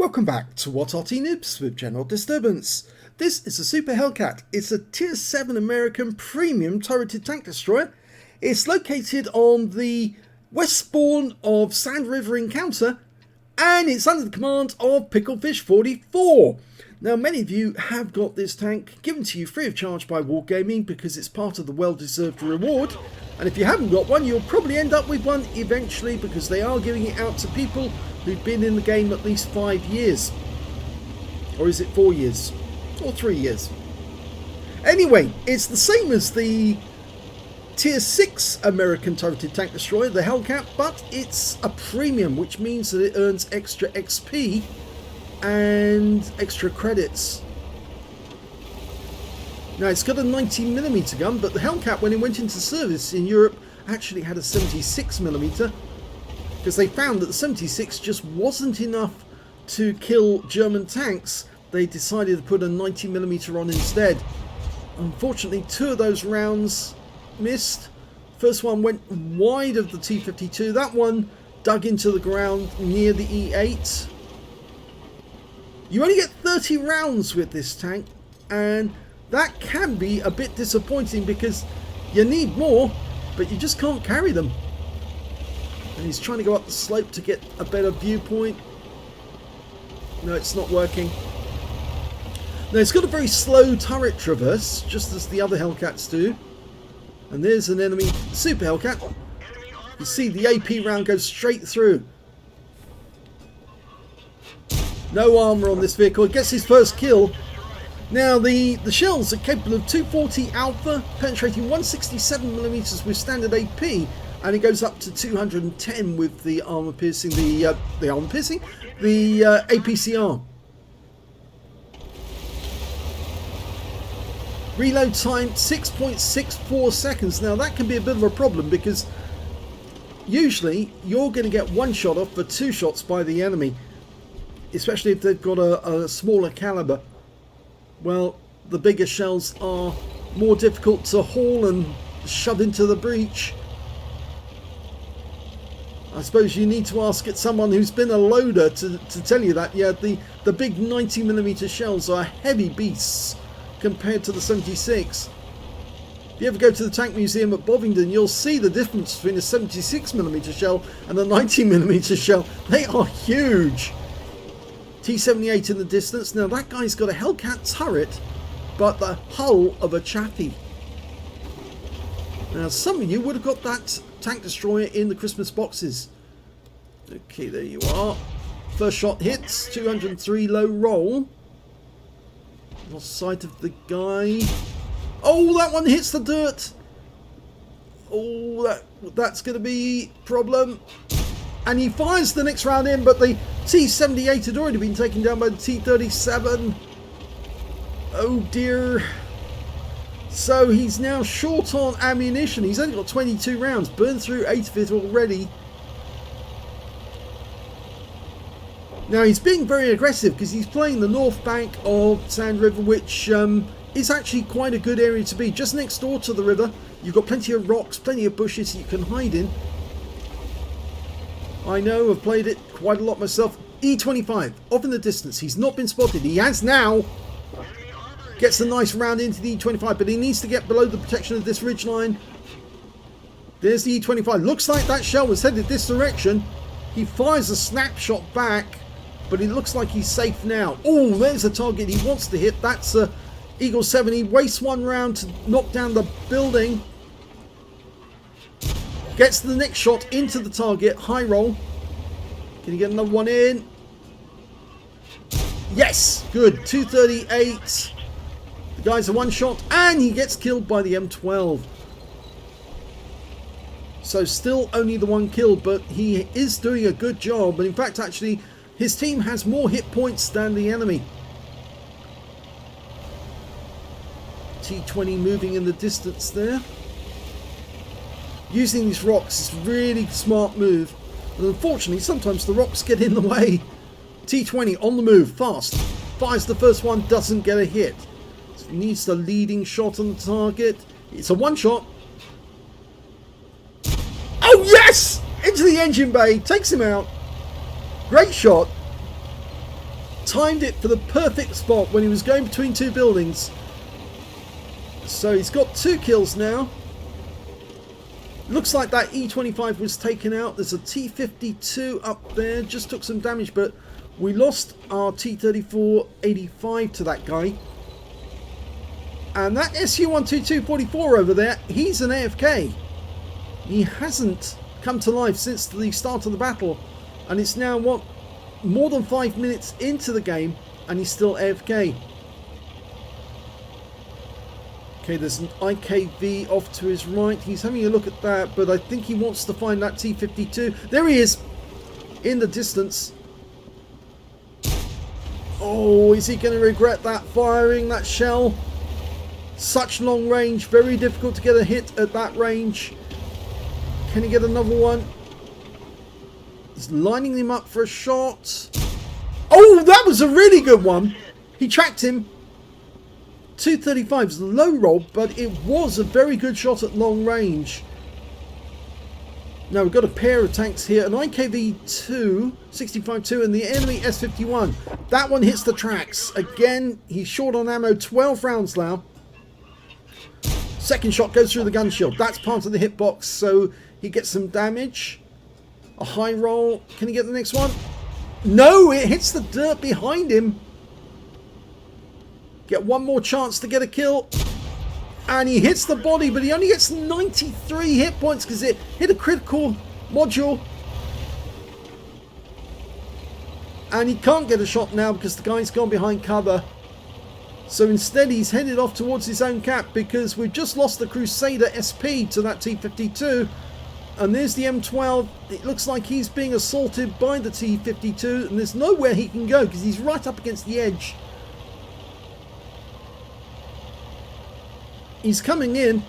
Welcome back to What Arty Noobs with General Disturbance. This is a Super Hellcat. It's a Tier 7 American premium turreted tank destroyer. It's located on the west spawn of Sand River Encounter, and it's under the command of Picklefish44. Now, many of you have got this tank given to you free of charge by Wargaming because it's part of the well-deserved reward. And if you haven't got one, you'll probably end up with one eventually because they are giving it out to people who've been in the game at least 5 years. Or is it 4 years? Or 3 years? Anyway, it's the same as the Tier 6 American turreted tank destroyer, the Hellcat, but it's a premium, which means that it earns extra XP and extra credits. Now, it's got a 90mm gun, but the Hellcat, when it went into service in Europe, actually had a 76mm because they found that the 76 just wasn't enough to kill German tanks. They decided to put a 90mm on instead. Unfortunately, 2 of those rounds missed. First one went wide of the T-52. That one dug into the ground near the E8. You only get 30 rounds with this tank, and that can be a bit disappointing because you need more, but you just can't carry them. And he's trying to go up the slope to get a better viewpoint. No, it's not working. Now, it's got a very slow turret traverse, just as the other Hellcats do. And there's an enemy Super Hellcat. You see the AP round goes straight through. No armor on this vehicle. It gets his first kill. Now, the shells are capable of 240 alpha, penetrating 167mm with standard AP, and it goes up to 210 with the armor piercing, the APCR. Reload time 6.64 seconds. Now, that can be a bit of a problem because usually you're going to get one shot off for 2 shots by the enemy, especially if they've got a smaller caliber. Well, the bigger shells are more difficult to haul and shove into the breach. I suppose you need to ask someone who's been a loader to tell you that. Yeah, the big 90mm shells are heavy beasts compared to the 76. If you ever go to the tank museum at Bovingdon, you'll see the difference between a 76mm shell and a 90mm shell. They are huge. T-78 in the distance. Now, that guy's got a Hellcat turret, but the hull of a Chaffee. Now, some of you would have got that tank destroyer in the Christmas boxes. Okay, there you are. First shot hits. 203 low roll. Lost sight of the guy. Oh, that one hits the dirt. Oh, that's going to be a problem. And he fires the next round in, but the T-78 had already been taken down by the T-37. Oh dear. So he's now short on ammunition. He's only got 22 rounds, burned through 8 of it already. Now, he's being very aggressive because he's playing the north bank of Sand River, which is actually quite a good area to be. Just next door to the river, you've got plenty of rocks, plenty of bushes you can hide in. I know, I've played it quite a lot myself. E25, off in the distance. He's not been spotted. He has now. Gets a nice round into the E25, but he needs to get below the protection of this ridgeline. There's the E25. Looks like that shell was headed this direction. He fires a snapshot back, but it looks like he's safe now. Oh, there's a target he wants to hit. That's Eagle 7. He wastes one round to knock down the building. Gets the next shot into the target. High roll. Can he get another one in? Yes! Good. 238. The guy's a one shot. And he gets killed by the M12. So still only the one killed. But he is doing a good job. And in fact, actually, his team has more hit points than the enemy. T-20 moving in the distance there. Using these rocks is a really smart move, and unfortunately sometimes the rocks get in the way. T-20 on the move, fast, fires the first one, doesn't get a hit. So he needs the leading shot on the target. It's a one shot. Oh yes! Into the engine bay, takes him out. Great shot. timed it for the perfect spot when he was going between two buildings. So he's got 2 kills now. Looks like that E25 was taken out. There's a T52 up there, just took some damage, but we lost our T34-85 to that guy. And that SU-122-44 over there, he's an AFK. He hasn't come to life since the start of the battle. And it's now, what, more than 5 minutes into the game, and he's still AFK. Okay, there's an IKV off to his right. He's having a look at that, but I think he wants to find that T52. There he is, in the distance. Oh, is he going to regret that, firing that shell? Such long range, very difficult to get a hit at that range. Can he get another one? He's lining him up for a shot. Oh, that was a really good one. He tracked him. 235 is a low roll, but it was a very good shot at long range. Now we've got a pair of tanks here, an IKV-2, 65-2, and the enemy S51. That one hits the tracks. Again, he's short on ammo, 12 rounds now. Second shot goes through the gun shield. That's part of the hitbox, so he gets some damage. A high roll. Can he get the next one? No, it hits the dirt behind him. Get one more chance to get a kill. And he hits the body, but he only gets 93 hit points because it hit a critical module. And he can't get a shot now because the guy's gone behind cover. So instead he's headed off towards his own cap because we've just lost the Crusader SP to that T52. And there's the M12. It looks like he's being assaulted by the T52 and there's nowhere he can go because he's right up against the edge. He's coming in.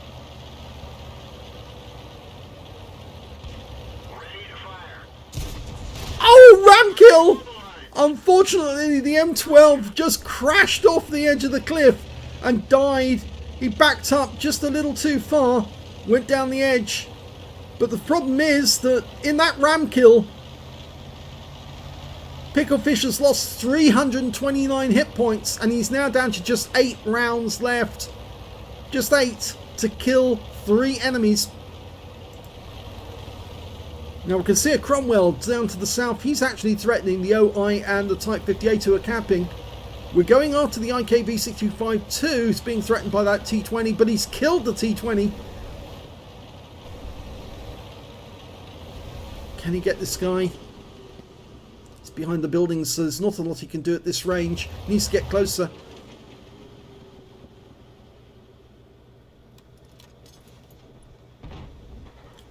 Oh, ram kill! Unfortunately, the M12 just crashed off the edge of the cliff and died. He backed up just a little too far, went down the edge. But the problem is that in that ram kill, Picklefish has lost 329 hit points and he's now down to just 8 rounds left. Just 8 to kill 3 enemies. Now we can see a Cromwell down to the south. He's actually threatening the OI and the Type 58 who are camping. We're going after the IKV-625-2 who's being threatened by that T20, but he's killed the T20. Can he get this guy? He's behind the buildings, so there's not a lot he can do at this range. He needs to get closer.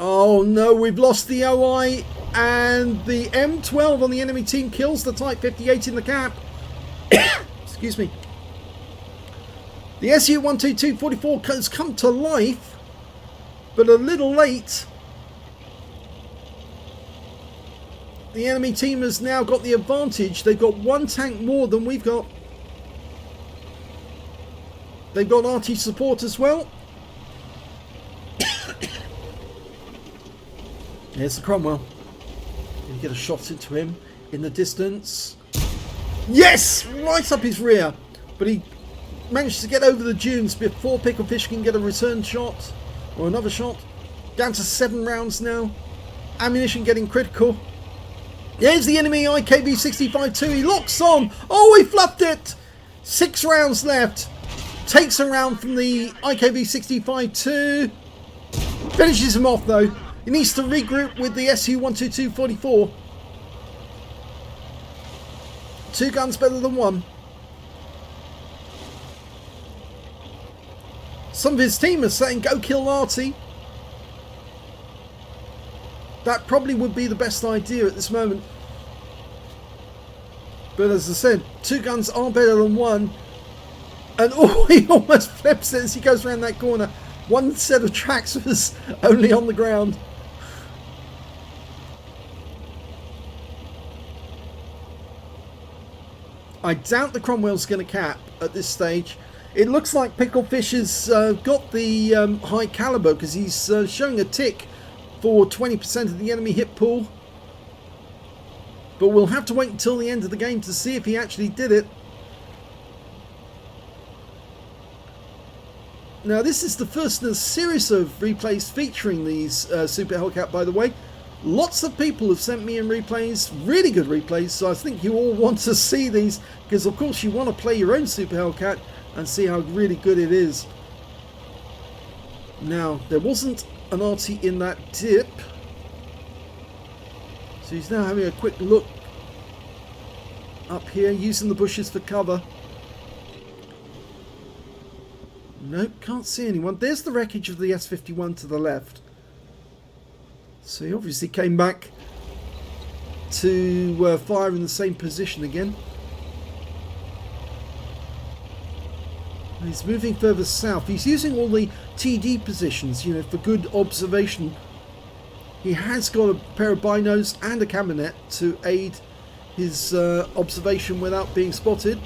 Oh no, we've lost the OI and the M12 on the enemy team kills the Type 58 in the cap. Excuse me. The SU-122-44 has come to life, but a little late. The enemy team has now got the advantage. They've got 1 tank more than we've got. They've got Arty support as well. Here's the Cromwell. Can you get a shot into him in the distance? Yes! Right up his rear. But he managed to get over the dunes before Picklefish can get a return shot. Or another shot. Down to 7 rounds now. Ammunition getting critical. Here's the enemy IKV-65-2. He locks on. Oh, he fluffed it. 6 rounds left. Takes a round from the IKV-65-2. Finishes him off though. He needs to regroup with the SU-122-44. 2 guns better than 1. Some of his team are saying go kill Arty. That probably would be the best idea at this moment. But as I said, 2 guns are better than 1. And oh, he almost flips it as he goes around that corner. 1 set of tracks was only on the ground. I doubt the Cromwell's going to cap at this stage. It looks like Picklefish has got the high caliber because he's showing a tick for 20% of the enemy hit pool. But we'll have to wait until the end of the game to see if he actually did it. Now, this is the first in a series of replays featuring these Super Hellcat, by the way. Lots of people have sent me in replays, really good replays, so I think you all want to see these, because of course you want to play your own Super Hellcat and see how really good it is. Now, there wasn't an Arty in that dip, so he's now having a quick look up here, using the bushes for cover. Nope, can't see anyone. There's the wreckage of the S-51 to the left. So he obviously came back to fire in the same position again. And he's moving further south. He's using all the TD positions, you know, for good observation. He has got a pair of binos and a camera net to aid his observation without being spotted.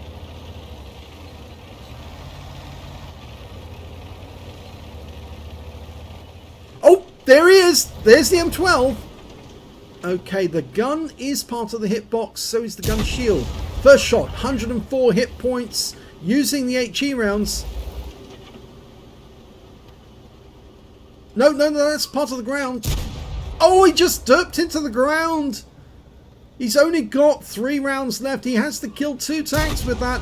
There he is! There's the M12! Okay, the gun is part of the hitbox, so is the gun shield. First shot, 104 hit points, using the HE rounds. No, that's part of the ground. Oh, he just derped into the ground! He's only got 3 rounds left. He has to kill 2 tanks with that.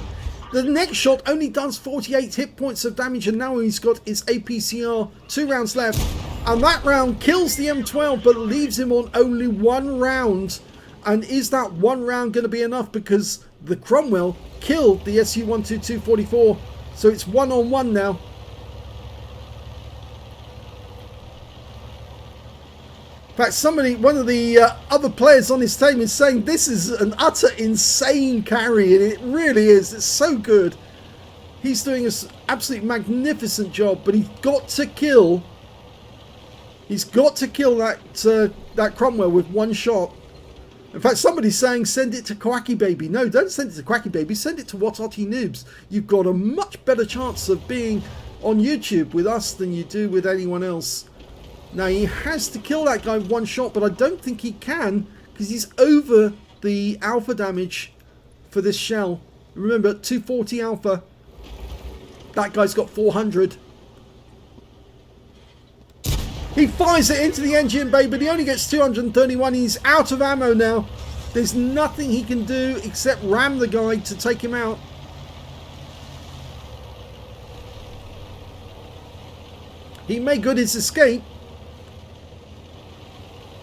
The next shot only does 48 hit points of damage, and now he's got his APCR, 2 rounds left. And that round kills the M12, but leaves him on only 1 round. And is that 1 round going to be enough? Because the Cromwell killed the Su-122-44. So it's 1-on-1 now. In fact, one of the other players on his team is saying this is an utter insane carry. And it really is. It's so good. He's doing an absolutely magnificent job. But he's got to kill... He's got to kill that Cromwell with 1 shot. In fact, somebody's saying send it to Quacky Baby. No, don't send it to Quacky Baby. Send it to What Arty Noobs. You've got a much better chance of being on YouTube with us than you do with anyone else. Now, he has to kill that guy with 1 shot, but I don't think he can because he's over the alpha damage for this shell. Remember, 240 alpha. That guy's got 400. He fires it into the engine bay, but he only gets 231. He's out of ammo now. There's nothing he can do except ram the guy to take him out. He made good his escape.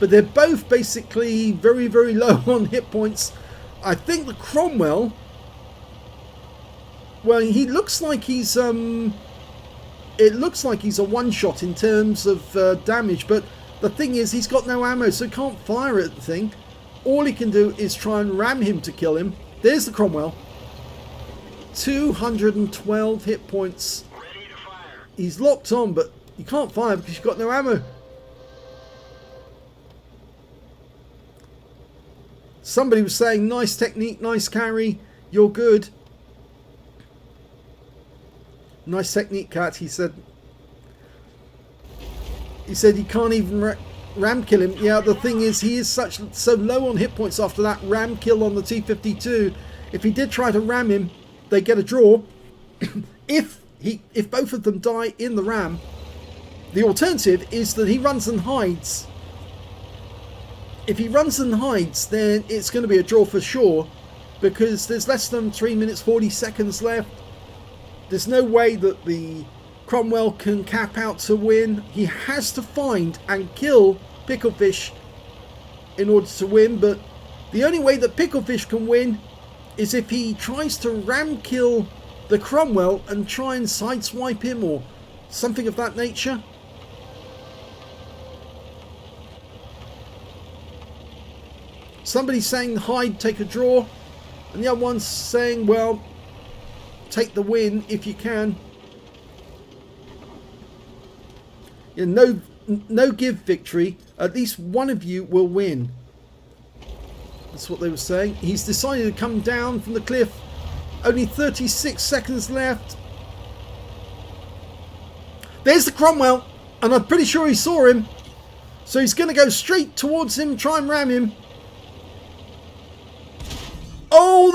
But they're both basically very, very low on hit points. I think the Cromwell... Well, he looks like he's... It looks like he's a one-shot in terms of damage, but the thing is he's got no ammo, so he can't fire at the thing. All he can do is try and ram him to kill him. There's the Cromwell. 212 hit points. He's locked on, but you can't fire because you've got no ammo. Somebody was saying, nice technique, nice carry, you're good. Nice technique, Cat, he said. He said he can't even ram kill him. Yeah, the thing is, he is so low on hit points after that ram kill on the T-52. If he did try to ram him, they get a draw. If both of them die in the ram, the alternative is that he runs and hides. If he runs and hides, then it's going to be a draw for sure, because there's less than 3 minutes 40 seconds left. There's no way that the Cromwell can cap out to win. He has to find and kill Picklefish in order to win, but the only way that Picklefish can win is if he tries to ram kill the Cromwell and try and sideswipe him or something of that nature. Somebody's saying hide, take a draw, and the other one's saying, well, take the win if you can. Yeah, no give victory. At least one of you will win. That's what they were saying. He's decided to come down from the cliff. Only 36 seconds left. There's the Cromwell, and I'm pretty sure he saw him. So he's going to go straight towards him, try and ram him.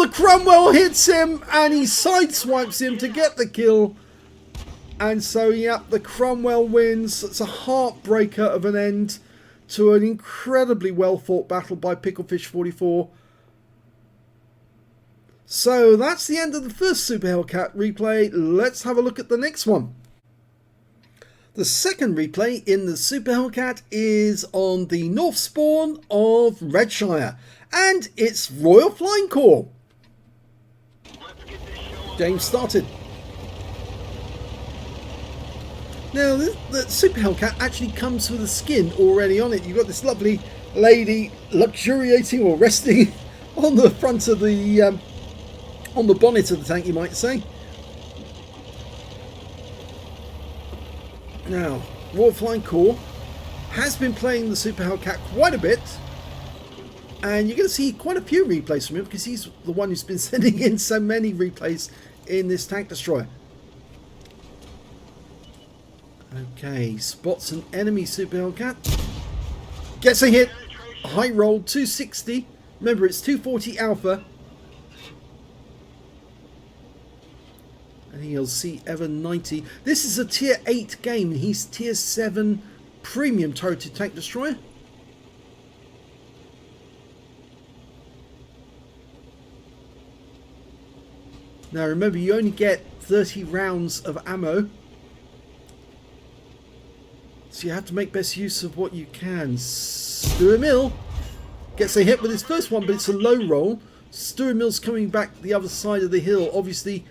the Cromwell hits him and he sideswipes him to get the kill. And so, yep, the Cromwell wins. It's a heartbreaker of an end to an incredibly well fought battle by Picklefish44. So that's the end of the first Super Hellcat replay. Let's have a look at the next one. The second replay in the Super Hellcat is on the North Spawn of Redshire, and it's RoyalFlyingCorps. Game started. Now, the Super Hellcat actually comes with a skin already on it. You've got this lovely lady luxuriating or resting on the front of the, on the bonnet of the tank, you might say. Now, RoyalFlyingCorps has been playing the Super Hellcat quite a bit. And you're going to see quite a few replays from him because he's the one who's been sending in so many replays in this tank destroyer. Okay, spots an enemy Super Hellcat. Gets a hit. High roll, 260. Remember, it's 240 alpha. And he'll see ever 90. This is a tier 8 game. He's tier 7 premium turreted tank destroyer. Now remember, you only get 30 rounds of ammo. So you have to make best use of what you can. Stuart gets a hit with his first one, but it's a low roll. Stuart coming back the other side of the hill. Obviously,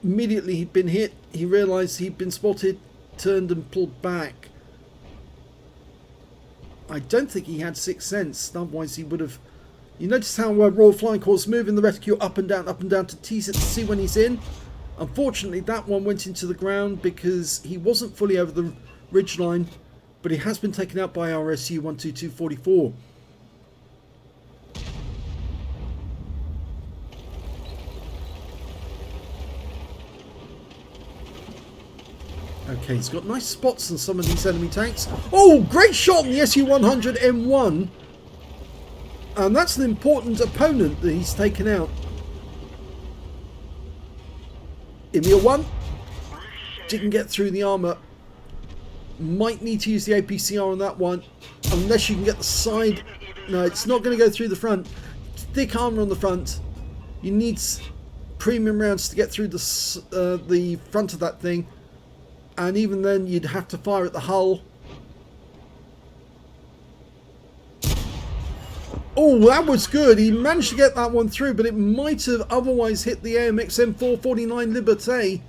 immediately he'd been hit. He realised he'd been spotted, turned and pulled back. I don't think he had sixth sense. Otherwise he would have... You notice how RoyalFlyingCorps is moving the reticule up and down to tease it to see when he's in. Unfortunately, that one went into the ground because he wasn't fully over the ridgeline. But he has been taken out by our SU-122-44. Okay, he's got nice spots on some of these enemy tanks. Oh, great shot on the SU-100M1. And that's an important opponent that he's taken out. Emil 1. Didn't get through the armour. Might need to use the APCR on that one, unless you can get the side. No, it's not going to go through the front. Thick armour on the front. You need premium rounds to get through the front of that thing, and even then you'd have to fire at the hull. Oh, that was good. He managed to get that one through, but it might have otherwise hit the AMX M449 Liberté.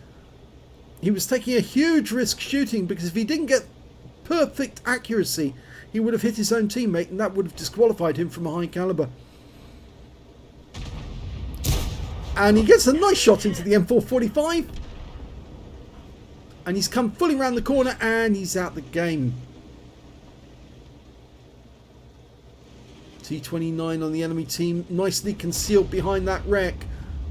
He was taking a huge risk shooting because if he didn't get perfect accuracy, he would have hit his own teammate and that would have disqualified him from a high caliber. And he gets a nice shot into the M445. And he's come fully around the corner and he's out the game. T-29 on the enemy team, nicely concealed behind that wreck.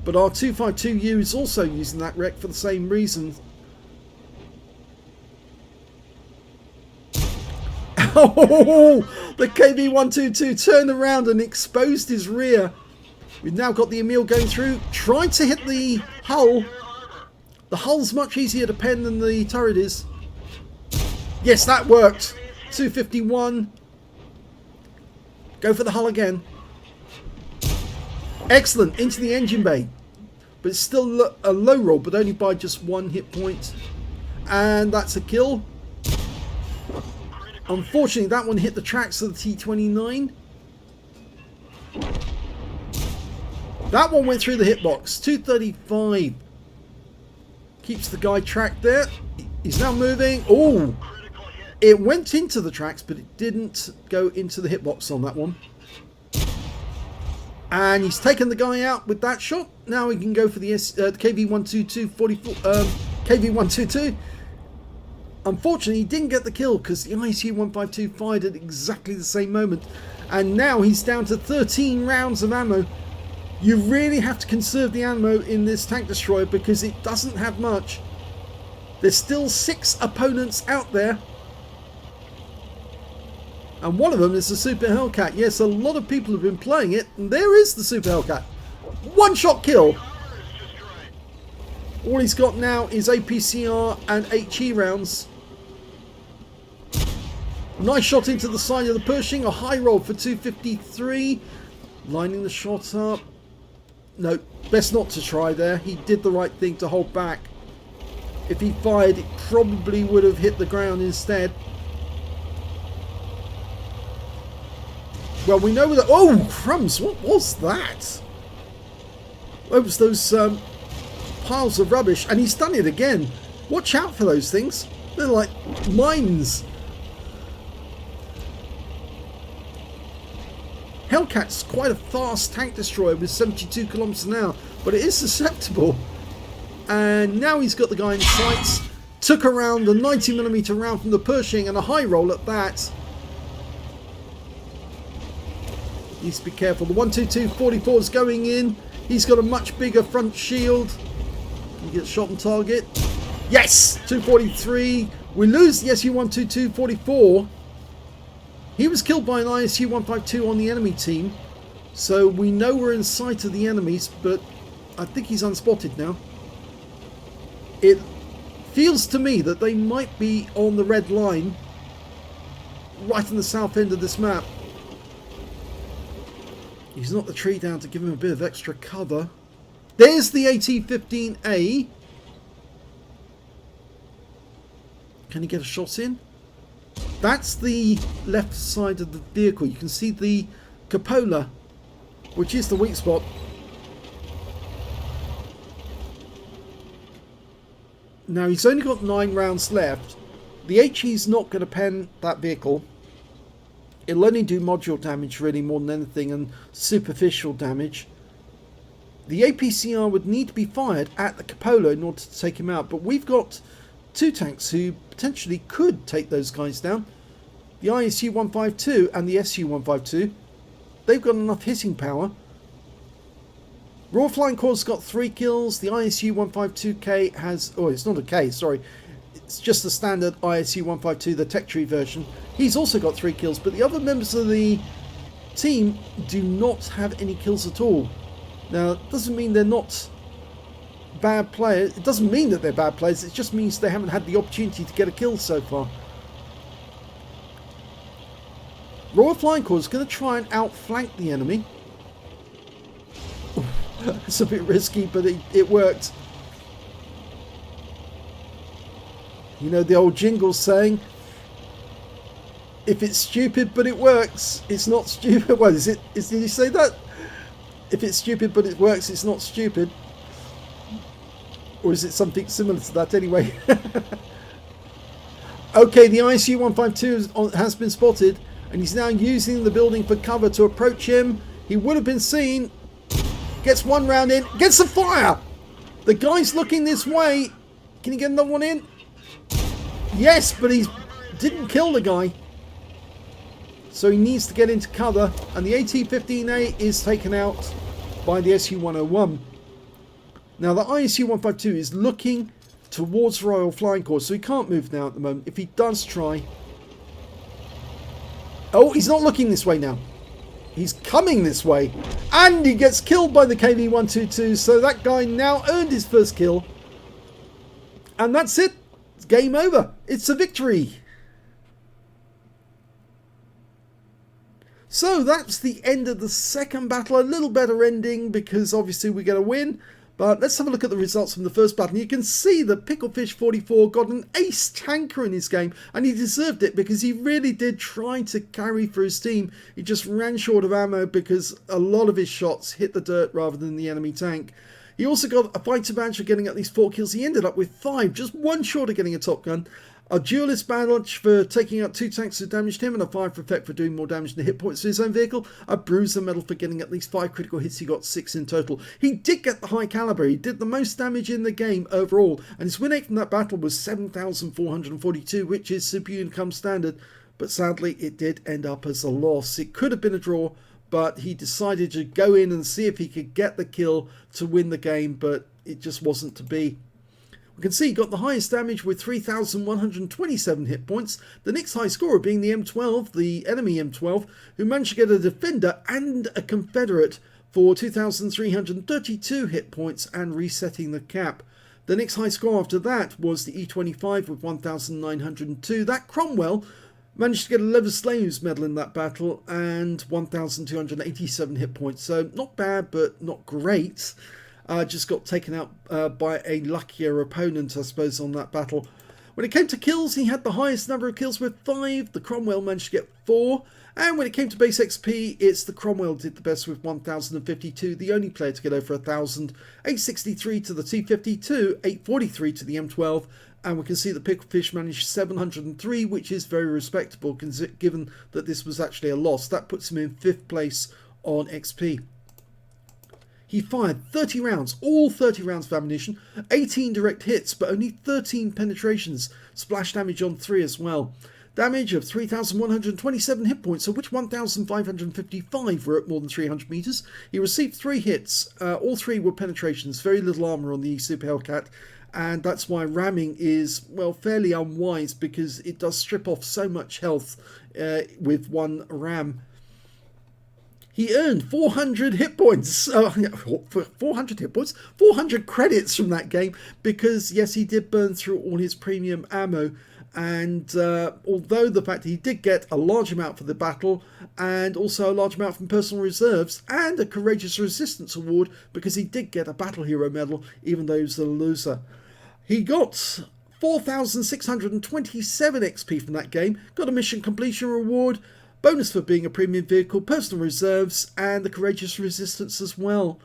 But our 252U is also using that wreck for the same reason. Oh, the KB122 turned around and exposed his rear. We've now got the Emil going through, trying to hit the hull. The hull's much easier to pen than the turret is. Yes, that worked. 251. Go for the hull again. Excellent, into the engine bay. But it's still a low roll, but only by just 1 hit point. And that's a kill. Unfortunately, that one hit the tracks of the T-29. That one went through the hitbox. 235. Keeps the guy tracked there. He's now moving. Oh! It went into the tracks, but it didn't go into the hitbox on that one. And he's taken the guy out with that shot. Now we can go for the KV122. Unfortunately, he didn't get the kill because the ISU-152 fired at exactly the same moment. And now he's down to 13 rounds of ammo. You really have to conserve the ammo in this tank destroyer because it doesn't have much. There's still 6 opponents out there. And one of them is the Super Hellcat. Yes, a lot of people have been playing it. And there is the Super Hellcat. One-shot kill. All he's got now is APCR and HE rounds. Nice shot into the side of the Pershing. A high roll for 253. Lining the shot up. No, best not to try there. He did the right thing to hold back. If he fired, it probably would have hit the ground instead. Well, we know that... Oh, crumbs, what was that? It was those piles of rubbish, and he's done it again. Watch out for those things. They're like mines. Hellcat's quite a fast tank destroyer with 72 kilometers an hour, but it is susceptible. And now he's got the guy in sights. Took around the 90mm round from the Pershing, and a high roll at that. Needs to be careful. The 122-44 is going in. He's got a much bigger front shield. Can he get shot on target? Yes! 243. We lose the SU-122-44. He was killed by an ISU-152 on the enemy team. So we know we're in sight of the enemies, but I think he's unspotted now. It feels to me that they might be on the red line right in the south end of this map. He's knocked the tree down to give him a bit of extra cover. There's the AT-15A. Can he get a shot in? That's the left side of the vehicle. You can see the cupola, which is the weak spot. Now he's only got 9 rounds left. The HE's not going to pen that vehicle. It'll only do module damage really more than anything, and superficial damage. The APCR would need to be fired at the cupola in order to take him out, but we've got 2 tanks who potentially could take those guys down. The ISU-152 and the SU-152. They've got enough hitting power. RoyalFlyingCorps got 3 kills. The ISU-152K has... Oh, it's not a K, sorry. It's just the standard ISU-152, the tech tree version. He's also got 3 kills, but the other members of the team do not have any kills at all. Now, it doesn't mean they're not bad players. It doesn't mean that they're bad players. It just means they haven't had the opportunity to get a kill so far. RoyalFlyingCorps is going to try and outflank the enemy. It's a bit risky, but it worked. You know the old jingle saying, if it's stupid but it works, it's not stupid. Well, did you say that? If it's stupid but it works, it's not stupid. Or is it something similar to that anyway? Okay, the ISU-152 has been spotted, and he's now using the building for cover to approach him. He would have been seen. Gets 1 round in. Gets the fire! The guy's looking this way. Can he get another one in? Yes, but he didn't kill the guy. So he needs to get into cover. And the AT-15A is taken out by the SU-101. Now the ISU-152 is looking towards RoyalFlyingCorps, so he can't move now at the moment. If he does try... Oh, he's not looking this way now. He's coming this way. And he gets killed by the KV-122. So that guy now earned his first kill. And that's it. It's game over. It's a victory. So that's the end of the second battle. A little better ending because obviously we get a win. But let's have a look at the results from the first battle. You can see that Picklefish44 got an ace tanker in his game, and he deserved it because he really did try to carry for his team. He just ran short of ammo because a lot of his shots hit the dirt rather than the enemy tank. He also got a fighter badge for getting at least 4 kills. He ended up with 5, just 1 short of getting a top gun. A duelist badge for taking out 2 tanks who damaged him, and a 5 for effect for doing more damage than hit points to his own vehicle. A bruiser medal for getting at least 5 critical hits. He got 6 in total. He did get the high caliber. He did the most damage in the game overall, and his win rate from that battle was 7,442, which is CPU income standard. But sadly, it did end up as a loss. It could have been a draw, but he decided to go in and see if he could get the kill to win the game, but it just wasn't to be. We can see he got the highest damage with 3,127 hit points. The next high scorer being the M12, the enemy M12, who managed to get a defender and a Confederate for 2,332 hit points and resetting the cap. The next high score after that was the E25 with 1,902. That Cromwell managed to get a Leather Slaves medal in that battle and 1,287 hit points. So not bad, but not great. Just got taken out by a luckier opponent, I suppose, on that battle. When it came to kills, he had the highest number of kills with 5. The Cromwell managed to get 4. And when it came to base XP, it's the Cromwell did the best with 1,052. The only player to get over 1,000. 863 to the T52, 843 to the M12. And we can see that Picklefish managed 703, which is very respectable given that this was actually a loss. That puts him in 5th place on XP. He fired 30 rounds, all 30 rounds of ammunition, 18 direct hits, but only 13 penetrations. Splash damage on 3 as well. Damage of 3,127 hit points, of which 1,555 were at more than 300 meters. He received 3 hits. All 3 were penetrations. Very little armor on the Super Hellcat. And that's why ramming is, well, fairly unwise, because it does strip off so much health with one ram. He earned 400 hit points, 400 hit points, 400 credits from that game, because yes, he did burn through all his premium ammo. And although the fact he did get a large amount for the battle, and also a large amount from personal reserves, and a Courageous Resistance Award, because he did get a Battle Hero medal, even though he was a loser. He got 4,627 XP from that game, got a Mission Completion Reward, bonus for being a premium vehicle, personal reserves, and the Courageous Resistance as well.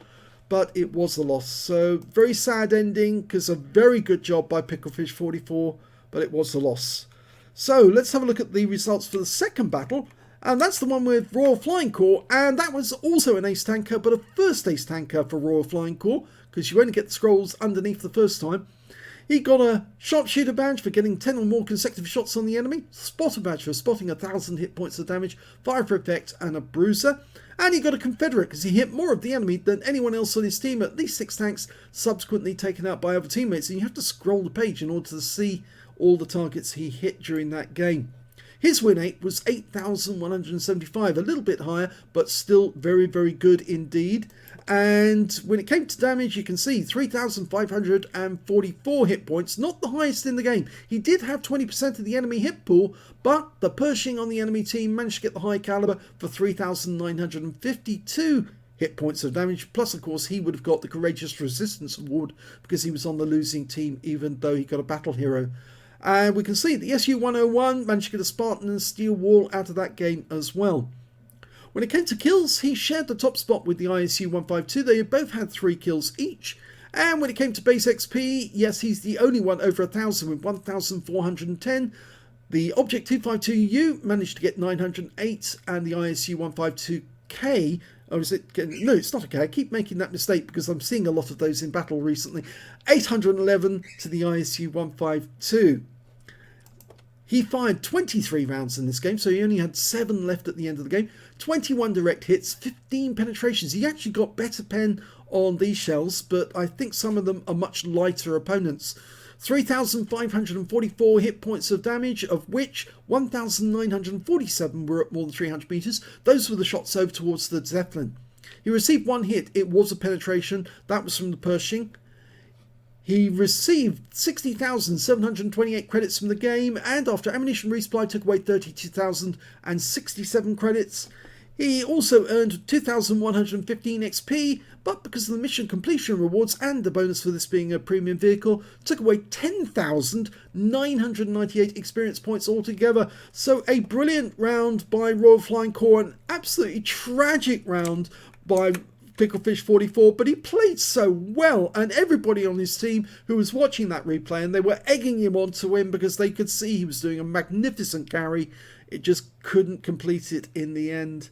But it was a loss, so very sad ending, because a very good job by Picklefish44, but it was a loss. So let's have a look at the results for the second battle, and that's the one with Royal Flying Corps, and that was also an ace tanker, but a first ace tanker for Royal Flying Corps, because you only get the scrolls underneath the first time. He got a Sharpshooter badge for getting 10 or more consecutive shots on the enemy, Spotter badge for spotting 1,000 hit points of damage, Fire for effect, and a Bruiser. And he got a Confederate because he hit more of the enemy than anyone else on his team, at least 6 tanks subsequently taken out by other teammates. And you have to scroll the page in order to see all the targets he hit during that game. His win rate was 8,175, a little bit higher, but still very, very good indeed. And when it came to damage, you can see 3,544 hit points, not the highest in the game. He did have 20% of the enemy hit pool, but the Pershing on the enemy team managed to get the high caliber for 3,952 hit points of damage. Plus, of course, he would have got the Courageous Resistance Award because he was on the losing team, even though he got a Battle Hero. And we can see the SU-101 managed to get a Spartan and Steel Wall out of that game as well. When it came to kills, he shared the top spot with the ISU-152. They both had 3 kills each. And when it came to base XP, yes, he's the only one over 1,000 with 1,410. The Object 252U managed to get 908, and the ISU-152K, oh, is it? No, it's not a K. I keep making that mistake because I'm seeing a lot of those in battle recently. 811 to the ISU-152. He fired 23 rounds in this game, so he only had 7 left at the end of the game. 21 direct hits, 15 penetrations. He actually got better pen on these shells, but I think some of them are much lighter opponents. 3,544 hit points of damage, of which 1,947 were at more than 300 meters. Those were the shots over towards the Zeppelin. He received 1 hit. It was a penetration. That was from the Pershing. He received 60,728 credits from the game, and after ammunition resupply took away 32,067 credits. He also earned 2,115 XP, but because of the mission completion rewards and the bonus for this being a premium vehicle, took away 10,998 experience points altogether. So a brilliant round by Royal Flying Corps, an absolutely tragic round by Picklefish44, but he played so well, and everybody on his team who was watching that replay, and they were egging him on to win because they could see he was doing a magnificent carry. It just couldn't complete it in the end.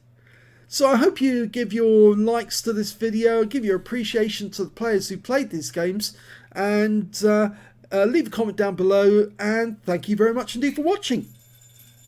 So I hope you give your likes to this video, give your appreciation to the players who played these games, and leave a comment down below, and thank you very much indeed for watching.